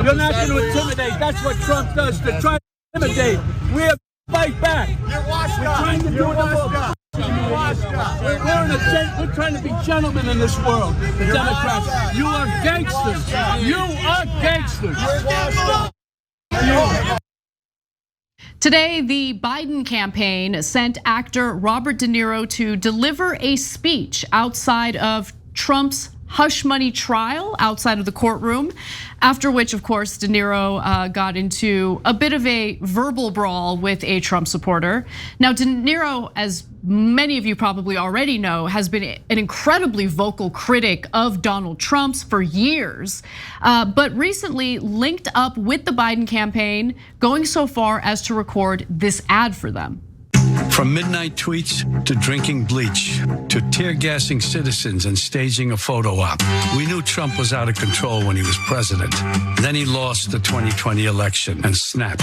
You're not going to intimidate. That's what Trump does, to try to intimidate. We have to fight back. You're washed We're up. trying to do You're it. washed up. You're washed up. We're trying to be gentlemen in this world, the Democrats. You are gangsters. You are gangsters. You're washed up. Today, the Biden campaign sent actor Robert De Niro to deliver a speech outside of Trump's hush money trial outside of the courtroom, after which, of course, De Niro got into a bit of a verbal brawl with a Trump supporter. Now, De Niro, as many of you probably already know, has been an incredibly vocal critic of Donald Trump's for years, but recently linked up with the Biden campaign, going so far as to record this ad for them. From midnight tweets to drinking bleach to tear-gassing citizens and staging a photo op, we knew Trump was out of control when he was president. Then he lost the 2020 election and snapped,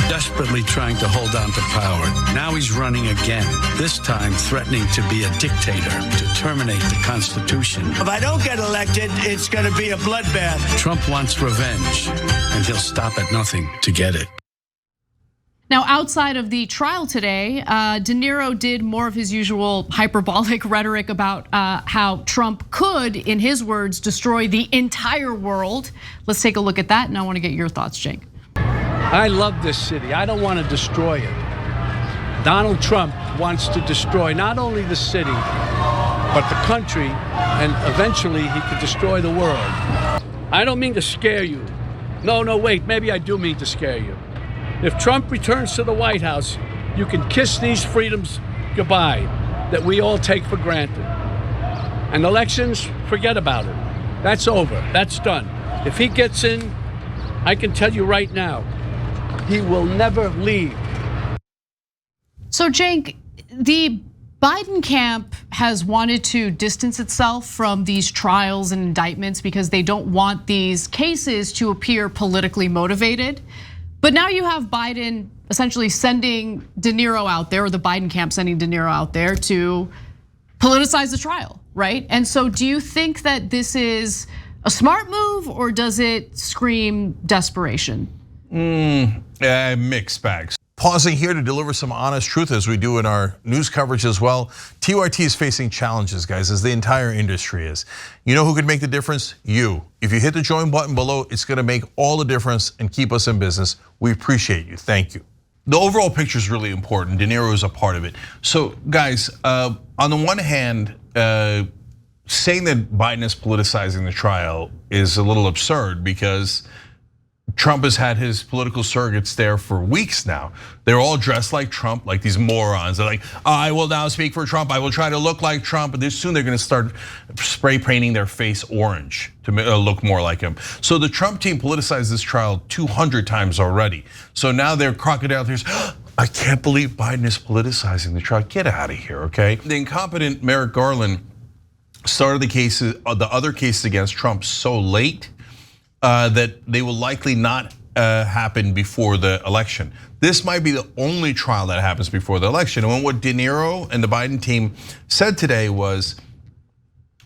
desperately trying to hold on to power. Now he's running again, this time threatening to be a dictator, to terminate the Constitution. If I don't get elected, it's going to be a bloodbath. Trump wants revenge, and he'll stop at nothing to get it. Now, outside of the trial today, De Niro did more of his usual hyperbolic rhetoric about how Trump could, in his words, destroy the entire world. Let's take a look at that, and I want to get your thoughts, Jake. I love this city. I don't want to destroy it. Donald Trump wants to destroy not only the city, but the country, and eventually he could destroy the world. I don't mean to scare you. No, wait, maybe I do mean to scare you. If Trump returns to the White House, you can kiss these freedoms goodbye that we all take for granted. And elections, forget about it. That's over, that's done. If he gets in, I can tell you right now, he will never leave. So Jake, the Biden camp has wanted to distance itself from these trials and indictments because they don't want these cases to appear politically motivated. But now you have Biden essentially sending De Niro out there, or the Biden camp sending De Niro out there to politicize the trial, right? And so do you think that this is a smart move, or does it scream desperation? Mixed bags. Pausing here to deliver some honest truth as we do in our news coverage as well. TYT is facing challenges, guys, as the entire industry is. You know who could make the difference? You. If you hit the join button below, it's gonna make all the difference and keep us in business. We appreciate you, thank you. The overall picture is really important. De Niro is a part of it. So guys, on the one hand, saying that Biden is politicizing the trial is a little absurd because Trump has had his political surrogates there for weeks now. They're all dressed like Trump, like these morons. They're like, I will now speak for Trump. I will try to look like Trump. But soon they're gonna start spray painting their face orange to look more like him. So the Trump team politicized this trial 200 times already. So now they're crocodile tears. I can't believe Biden is politicizing the trial. Get out of here, okay? The incompetent Merrick Garland started the cases, the other cases against Trump so late that they will likely not happen before the election. This might be the only trial that happens before the election. And what De Niro and the Biden team said today was,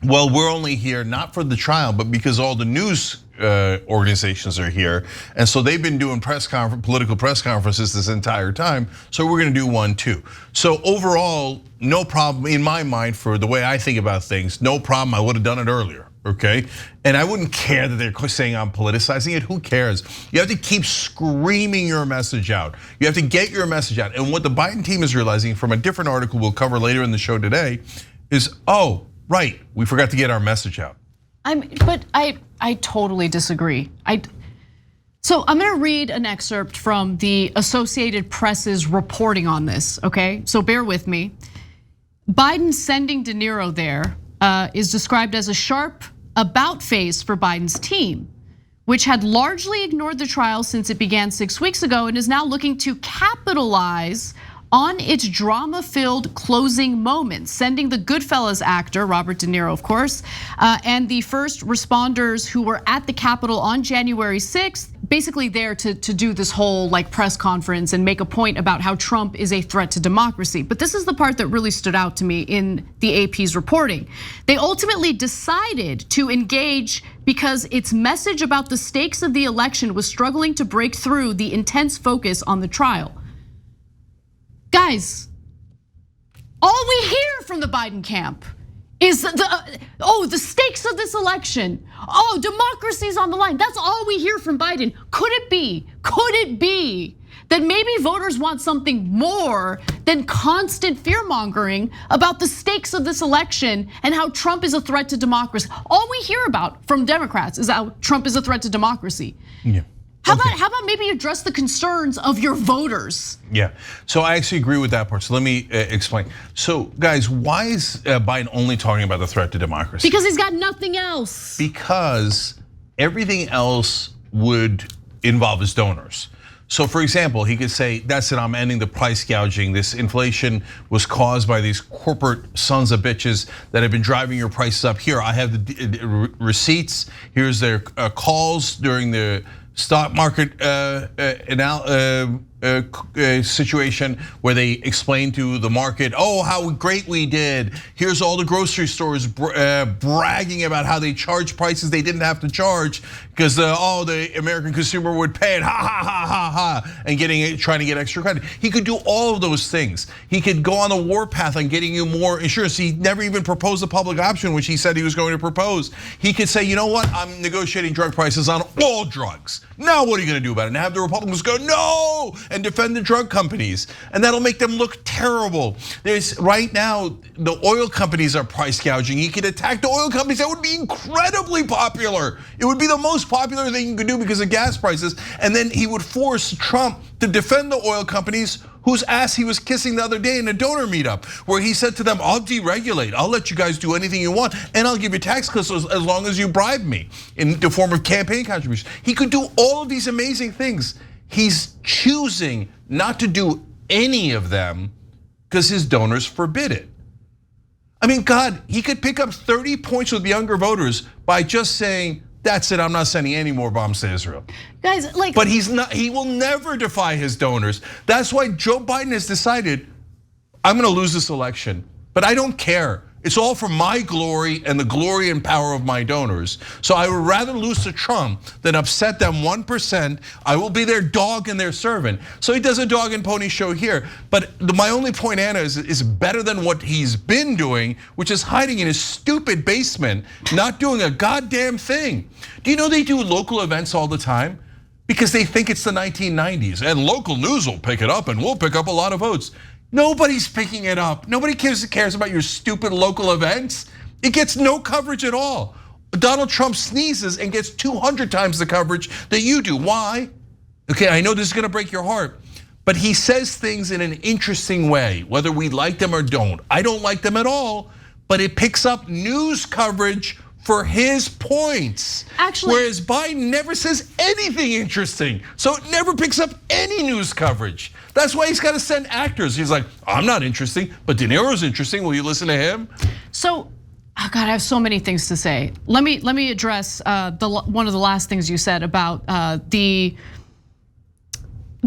well, we're only here not for the trial, but because all the news organizations are here. And so they've been doing political press conferences this entire time. So we're gonna do one too. So overall, no problem in my mind for the way I think about things, no problem, I would have done it earlier. Okay, and I wouldn't care that they're saying I'm politicizing it. Who cares? You have to keep screaming your message out. You have to get your message out. And what the Biden team is realizing from a different article we'll cover later in the show today is, oh, right, we forgot to get our message out. But I totally disagree. So I'm gonna read an excerpt from the Associated Press's reporting on this, okay? So bear with me. Biden sending De Niro there is described as a sharp about face for Biden's team, which had largely ignored the trial since it began 6 weeks ago and is now looking to capitalize on its drama-filled closing moments, sending the Goodfellas actor, Robert De Niro, of course, and the first responders who were at the Capitol on January 6th basically there to do this whole like press conference and make a point about how Trump is a threat to democracy. But this is the part that really stood out to me in the AP's reporting. They ultimately decided to engage because its message about the stakes of the election was struggling to break through the intense focus on the trial. Guys, all we hear from the Biden camp is the stakes of this election. Oh, democracy's on the line. That's all we hear from Biden. Could it be that maybe voters want something more than constant fear-mongering about the stakes of this election and how Trump is a threat to democracy? All we hear about from Democrats is how Trump is a threat to democracy. Yeah. How about maybe address the concerns of your voters? Yeah, so I actually agree with that part. So let me explain. So guys, why is Biden only talking about the threat to democracy? Because he's got nothing else. Because everything else would involve his donors. So for example, he could say, that's it, I'm ending the price gouging. This inflation was caused by these corporate sons of bitches that have been driving your prices up. Here, I have the receipts. Here's their calls during the stock market situation where they explain to the market, oh, how great we did. Here's all the grocery stores bragging about how they charge prices they didn't have to charge because the American consumer would pay it, ha ha ha ha ha, and trying to get extra credit. He could do all of those things. He could go on the warpath on getting you more insurance. He never even proposed a public option, which he said he was going to propose. He could say, you know what, I'm negotiating drug prices on all drugs. Now what are you gonna do about it? And have the Republicans go, no, and defend the drug companies. And that'll make them look terrible. There's right now, the oil companies are price gouging. He could attack the oil companies. That would be incredibly popular. It would be the most popular thing you could do because of gas prices. And then he would force Trump to defend the oil companies whose ass he was kissing the other day in a donor meetup, where he said to them, I'll deregulate, I'll let you guys do anything you want, and I'll give you tax cuts as long as you bribe me in the form of campaign contributions. He could do all of these amazing things. He's choosing not to do any of them because his donors forbid it. I mean, God, he could pick up 30 points with younger voters by just saying, that's it, I'm not sending any more bombs to Israel. Guys, but he will never defy his donors. That's why Joe Biden has decided, I'm gonna lose this election, but I don't care. It's all for my glory and the glory and power of my donors. So I would rather lose to Trump than upset them 1%. I will be their dog and their servant. So he does a dog and pony show here. But my only point, Anna, is better than what he's been doing, which is hiding in his stupid basement, not doing a goddamn thing. Do you know they do local events all the time? Because they think it's the 1990s and local news will pick it up and we'll pick up a lot of votes. Nobody's picking it up. Nobody cares about your stupid local events. It gets no coverage at all. Donald Trump sneezes and gets 200 times the coverage that you do. Why? Okay, I know this is gonna break your heart, but he says things in an interesting way, whether we like them or don't. I don't like them at all, but it picks up news coverage for his points. Actually, whereas Biden never says anything interesting, so it never picks up any news coverage. That's why he's got to send actors. He's like, I'm not interesting, but De Niro's interesting. Will you listen to him? So, oh God, I have so many things to say. Let me address one of the last things you said about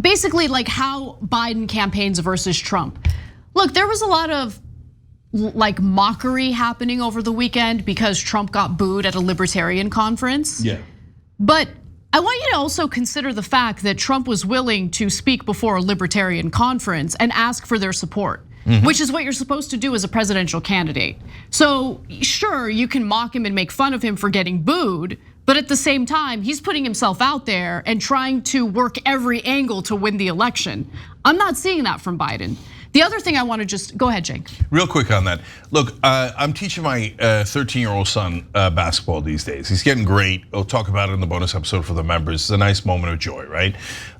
basically like how Biden campaigns versus Trump. Look, there was a lot of like mockery happening over the weekend because Trump got booed at a libertarian conference. Yeah. But I want you to also consider the fact that Trump was willing to speak before a libertarian conference and ask for their support, which is what you're supposed to do as a presidential candidate. So sure, you can mock him and make fun of him for getting booed, but at the same time, he's putting himself out there and trying to work every angle to win the election. I'm not seeing that from Biden. The other thing I want to just, go ahead, Jake. Real quick on that. Look, I'm teaching my 13-year-old son basketball these days. He's getting great. We'll talk about it in the bonus episode for the members. It's a nice moment of joy, right?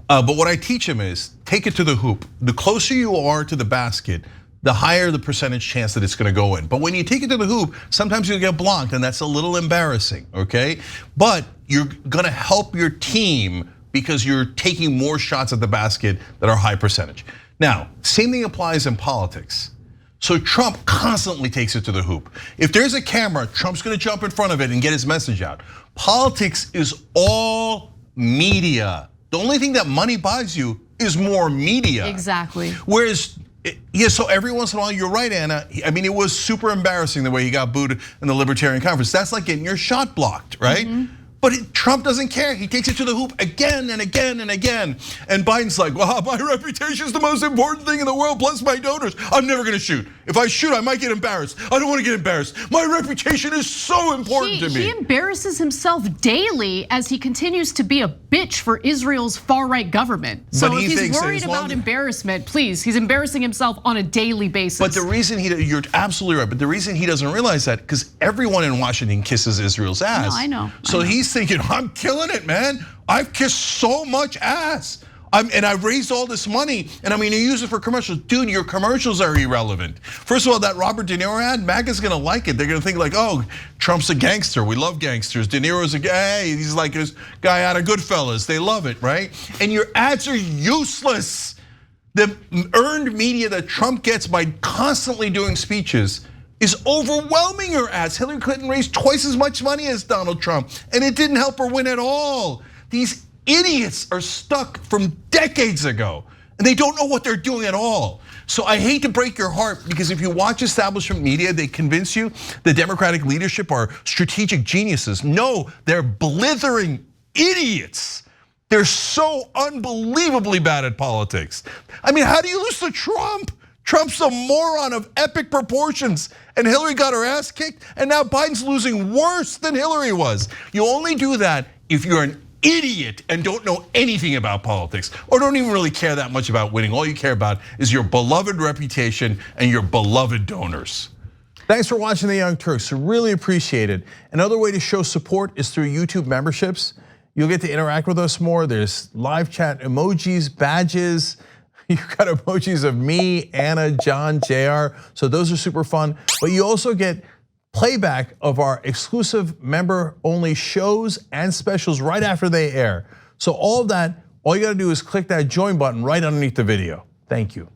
But what I teach him is, take it to the hoop. The closer you are to the basket, the higher the percentage chance that it's gonna go in. But when you take it to the hoop, sometimes you'll get blocked and that's a little embarrassing, okay? But you're gonna help your team because you're taking more shots at the basket that are high percentage. Now, same thing applies in politics. So Trump constantly takes it to the hoop. If there's a camera, Trump's gonna jump in front of it and get his message out. Politics is all media. The only thing that money buys you is more media. Exactly. Whereas, yeah, so every once in a while, you're right, Anna. I mean, it was super embarrassing the way he got booed in the Libertarian Conference. That's like getting your shot blocked, right? But Trump doesn't care. He takes it to the hoop again and again and again. And Biden's like, well, my reputation is the most important thing in the world, plus my donors. I'm never gonna shoot. If I shoot, I might get embarrassed. I don't wanna get embarrassed. My reputation is so important to me. He embarrasses himself daily as he continues to be a bitch for Israel's far-right government. So if he's worried about embarrassment, please, he's embarrassing himself on a daily basis. But the reason you're absolutely right, but the reason he doesn't realize that, because everyone in Washington kisses Israel's ass. No, I know. So he's thinking, I'm killing it, man. I've kissed so much ass. And I raised all this money, and I'm gonna use it for commercials. Dude, your commercials are irrelevant. First of all, that Robert De Niro ad, MAGA's gonna like it. They're gonna think like, oh, Trump's a gangster. We love gangsters. De Niro's a guy, he's like this guy out of Goodfellas. They love it, right? And your ads are useless. The earned media that Trump gets by constantly doing speeches is overwhelming your ads. Hillary Clinton raised twice as much money as Donald Trump, and it didn't help her win at all. These idiots are stuck from decades ago, and they don't know what they're doing at all. So I hate to break your heart, because if you watch establishment media, they convince you the Democratic leadership are strategic geniuses. No, they're blithering idiots. They're so unbelievably bad at politics. I mean, how do you lose to Trump? Trump's a moron of epic proportions, and Hillary got her ass kicked, and now Biden's losing worse than Hillary was. You only do that if you're an idiot and don't know anything about politics, or don't even really care that much about winning. All you care about is your beloved reputation and your beloved donors. Thanks for watching The Young Turks, really appreciate it. Another way to show support is through YouTube memberships. You'll get to interact with us more. There's live chat emojis, badges. You've got emojis of me, Anna, John, JR, so those are super fun. But you also get playback of our exclusive member-only shows and specials right after they air. So all of that, all you gotta do is click that join button right underneath the video. Thank you.